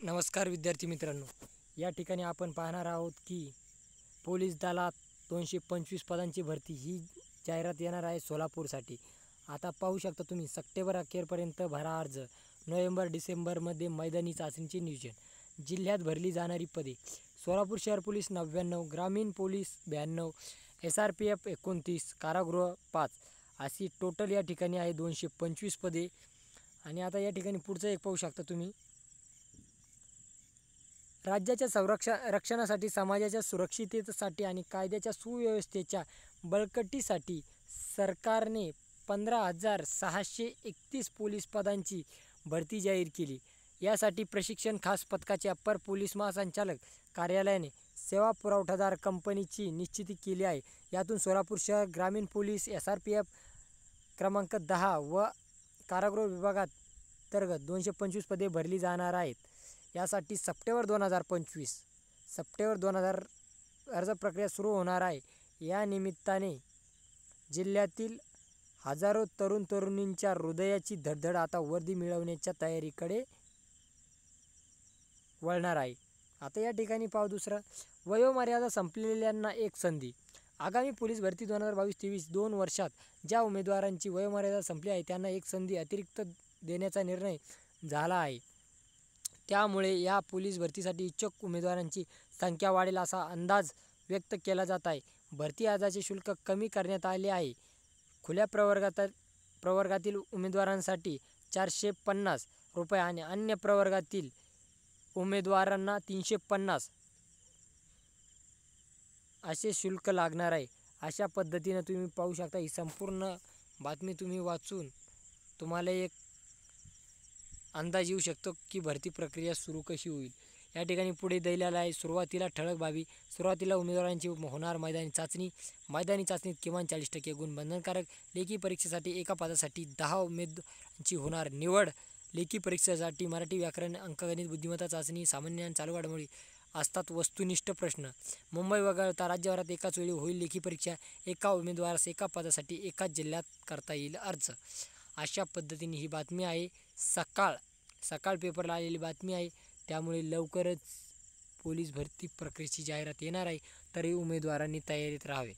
नमस्कार विद्यार्थी मित्रांनो, या ठिकाणी आपण पाहणार आहोत की पोलीस दलात 225 पदांची भरती ही जाहिरात येणार आहे सोलापूरसाठी. आता पाहू शकता तुम्ही, सप्टेंबर अखेरपर्यंत भरा अर्ज. नोव्हेंबर-डिसेंबरमध्ये मैदानी चाचणीचे नियोजन. जिल्ह्यात भरली जाणारी पदे: सोलापूर शहर पोलीस 99, ग्रामीण पोलीस 92, SRPF 29, कारागृह 5 अशी टोटल या ठिकाणी आहे 225 पदे. आणि आता या ठिकाणी पुढचं एक पाहू शकता तुम्ही, राज्याच्या रक्षणासाठी, समाजाच्या सुरक्षिततेसाठी आणि कायद्याच्या सुव्यवस्थेच्या बळकटीसाठी सरकारने 15,631 पोलीस पदांची भरती जाहीर केली. यासाठी प्रशिक्षण खास पथकाचे अप्पर पोलीस महासंचालक कार्यालयाने सेवा पुरवठादार कंपनीची निश्चिती केली आहे. यातून सोलापूर शहर ग्रामीण पोलीस SRPF क्रमांक 10 व कारागृह विभागांतर्गत 225 पदे भरली जाणार आहेत. यासाठी सप्टेंबर 2025 अर्ज प्रक्रिया सुरू होणार आहे. या निमित्ताने जिल्ह्यातील हजारो तरुण तरुणींच्या हृदयाची धडधड आता वर्दी मिळवण्याच्या तयारीकडे वळणार आहे. आता या ठिकाणी पाहू दुसरं, वयोमर्यादा संपलेल्यांना एक संधी. आगामी पोलीस भरती 2022-23 2 वर्षात ज्या उमेदवारांची वयोमर्यादा संपली आहे त्यांना एक संधी अतिरिक्त देण्याचा निर्णय झाला आहे. त्यामुळे या पोलीस भरतीसाठी इच्छुक उमेदवारांची संख्या वाढेल असा अंदाज व्यक्त केला जात आहे. भरती अर्जाचे शुल्क कमी करण्यात आले आहे. खुल्या प्रवर्गातील उमेदवारांसाठी 450 रुपये आणि अन्य प्रवर्गातील उमेदवारांना 350 असे शुल्क लागणार आहे. अशा पद्धतीने तुम्ही पाहू शकता. ही संपूर्ण बातमी तुम्ही वाचून तुम्हाला एक अंदाज येऊ शकतो की भरती प्रक्रिया सुरू कशी होईल. या ठिकाणी पुढे दिलेला आहे सुरुवातीला ठळक बाबी. सुरुवातीला उमेदवारांची होणार मैदानी चाचणी. मैदानी चाचणीत किमान 40% गुण बंधनकारक. लेखी परीक्षेसाठी एका पदासाठी 10 उमेदवारांची होणार निवड. लेखी परीक्षेसाठी मराठी, व्याकरण, अंकगणित, बुद्धिमत्ता चाचणी, सामान्य आणि चालू घडामोडी असतात. वस्तुनिष्ठ प्रश्न: मुंबई वगळता राज्यभरात एकाच वेळी होईल लेखी परीक्षा. एका उमेदवारास एका पदासाठी एकाच जिल्ह्यात करता येईल अर्ज. अशा पद्धतीने ही बातमी आहे. सकाळ पेपरला आलेली बातमी आहे. त्यामुळे लवकरच पोलीस भरती प्रक्रियेची जाहिरात येणार आहे. तरी उमेदवारांनी तयारीत राहावे.